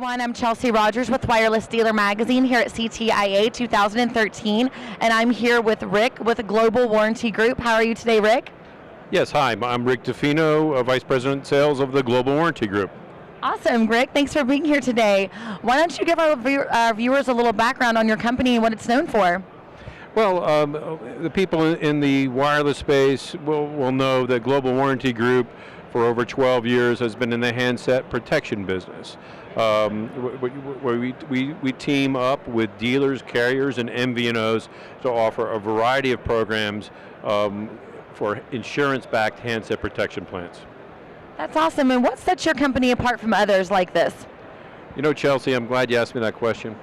everyone, I'm Chelsea Rogers with Wireless Dealer Magazine here at CTIA 2013, and I'm here with Rick with Global Warranty Group. How are you today, Rick? Yes, hi, I'm Rick DeFino, Vice President Sales of the Global Warranty Group. Awesome, Rick. Thanks for being here today. Why don't you give our viewers a little background on your company and what it's known for? Well, the people in the wireless space will know that Global Warranty Group for over 12 years has been in the handset protection business. Where we team up with dealers, carriers, and MVNOs to offer a variety of programs for insurance-backed handset protection plans. That's awesome. And what sets your company apart from others like this? You know, Chelsea, I'm glad you asked me that question.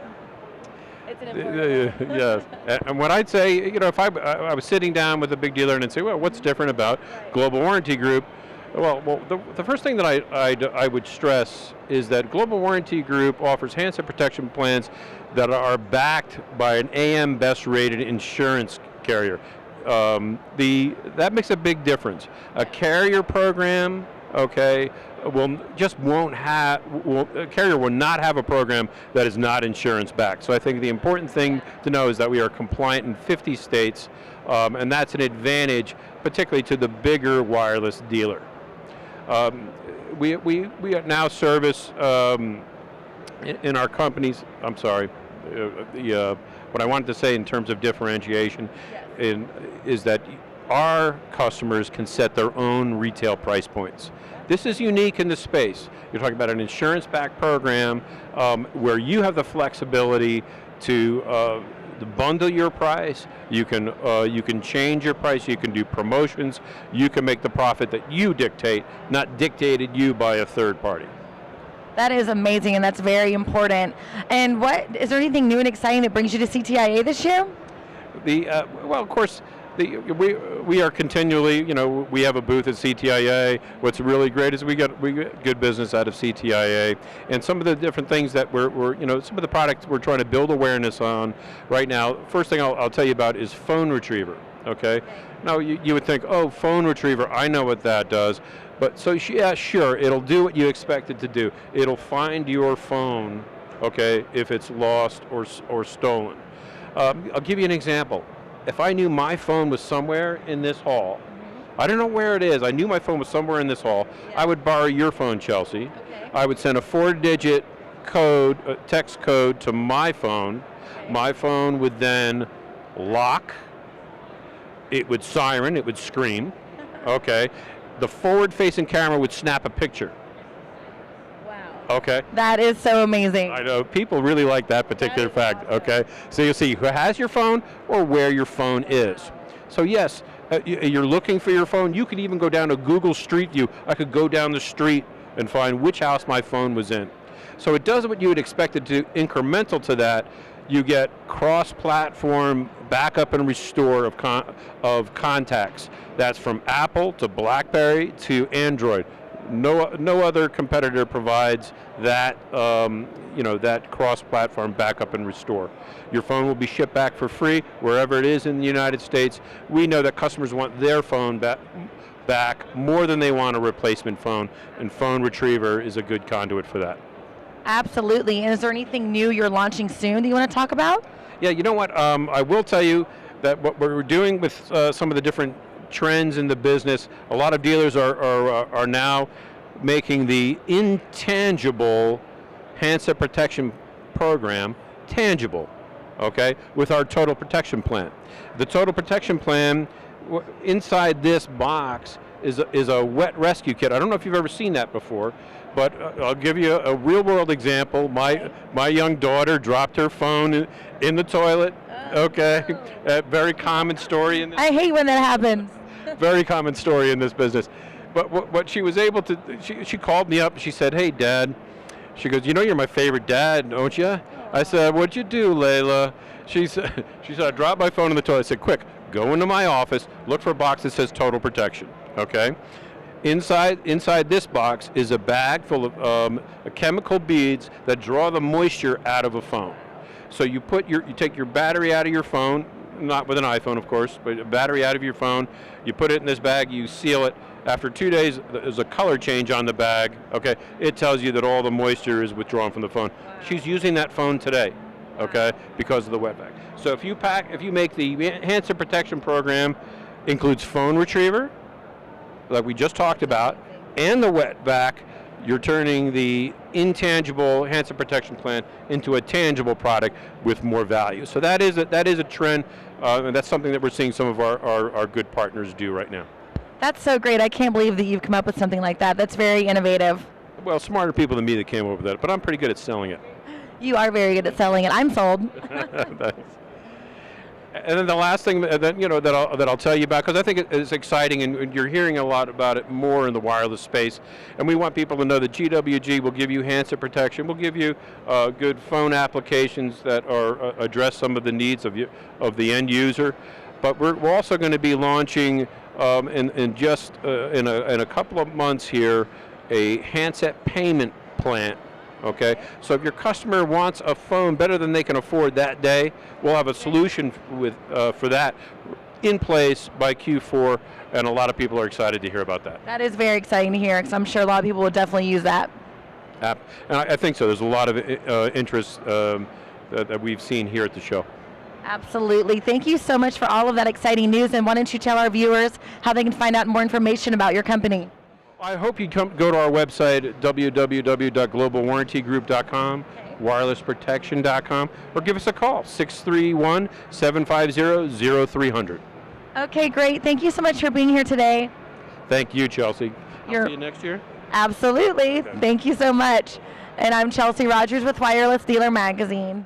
It's an important one. Yes, and what I'd say, you know, if I was sitting down with a big dealer and I'd say, well, what's different about Global Warranty Group? Well, the first thing that I would stress is that Global Warranty Group offers handset protection plans that are backed by an AM Best rated insurance carrier. That makes a big difference. A carrier program, okay, a carrier will not have a program that is not insurance backed. So I think the important thing to know is that we are compliant in 50 states, and that's an advantage, particularly to the bigger wireless dealer. We now service in our companies. I'm sorry. What I wanted to say in terms of differentiation is that our customers can set their own retail price points. This is unique in the space. You're talking about an insurance-backed program where you have the flexibility to bundle your price. You can change your price. You can do promotions. You can make the profit that you dictate, not dictated you by a third party. That is amazing, and that's very important. And is there anything new and exciting that brings you to CTIA this year? Well, of course, we are continually, you know, we have a booth at CTIA. What's really great is we get good business out of CTIA, and some of the different things that we're you know, some of the products we're trying to build awareness on right now. First thing I'll tell you about is phone retriever. Okay. Now you would think, oh, phone retriever, I know what that does. But so yeah, sure, it'll do what you expect it to do. It'll find your phone, okay, if it's lost or stolen. I'll give you an example. If I knew my phone was somewhere in this hall, I don't know where it is, I knew my phone was somewhere in this hall, I would borrow your phone, Chelsea. Okay. I would send a 4-digit code, text code to my phone. Okay. My phone would then lock, it would siren, it would scream, okay. The forward-facing camera would snap a picture. Wow. Okay. That is so amazing. I know, people really like that particular fact, awesome. Okay? So you'll see who has your phone or where your phone is. So yes, you're looking for your phone. You could even go down to Google Street View. I could go down the street and find which house my phone was in. So it does what you would expect it to. Incremental to that, you get cross-platform backup and restore of contacts. That's from Apple to BlackBerry to Android. No other competitor provides that, that cross-platform backup and restore. Your phone will be shipped back for free wherever it is in the United States. We know that customers want their phone back more than they want a replacement phone, and Phone Retriever is a good conduit for that. Absolutely. And is there anything new you're launching soon that you want to talk about? Yeah, you know what? I will tell you that what we're doing with some of the different trends in the business, a lot of dealers are now making the intangible handset protection program tangible, okay, with our total protection plan. The total protection plan, inside this box is a wet rescue kit. I don't know if you've ever seen that before, but I'll give you a real world example. My young daughter dropped her phone in the toilet, okay, a very common story in this. I hate when that happens. Very common story in this business. But what she was able to, she called me up and she said, hey Dad, she goes, you know you're my favorite dad, don't you? I said, what'd you do, Layla? She said, I dropped my phone in the toilet. I said, quick, go into my office, look for a box that says total protection, okay? Inside this box is a bag full of chemical beads that draw the moisture out of a phone. So you take your battery out of your phone, not with an iPhone of course, but a battery out of your phone, you put it in this bag, you seal it, After 2 days, there's a color change on the bag. Okay, it tells you that all the moisture is withdrawn from the phone. She's using that phone today, okay, because of the wet vac. So if you make the handset protection program includes phone retriever, like we just talked about, and the wet vac, you're turning the intangible handset protection plan into a tangible product with more value. So that is a trend, and that's something that we're seeing some of our good partners do right now. That's so great. I can't believe that you've come up with something like that. That's very innovative. Well, smarter people than me that came up with that, but I'm pretty good at selling it. You are very good at selling it. I'm sold. Thanks. And then the last thing that I'll tell you about, because I think it's exciting, and you're hearing a lot about it more in the wireless space, and we want people to know that GWG will give you handset protection, will give you good phone applications that address some of the needs of the end user, but we're also going to be launching in a couple of months here a handset payment plan. Okay, so if your customer wants a phone better than they can afford that day, we'll have a solution for that in place by Q4, and a lot of people are excited to hear about that. That is very exciting to hear, because I'm sure a lot of people will definitely use that. And I think so. There's a lot of interest that we've seen here at the show. Absolutely. Thank you so much for all of that exciting news, and why don't you tell our viewers how they can find out more information about your company? I hope you go to our website at www.globalwarrantygroup.com, wirelessprotection.com, or give us a call, 631-750-0300. Okay, great. Thank you so much for being here today. Thank you, Chelsea. I'll see you next year. Absolutely. Okay. Thank you so much. And I'm Chelsea Rogers with Wireless Dealer Magazine.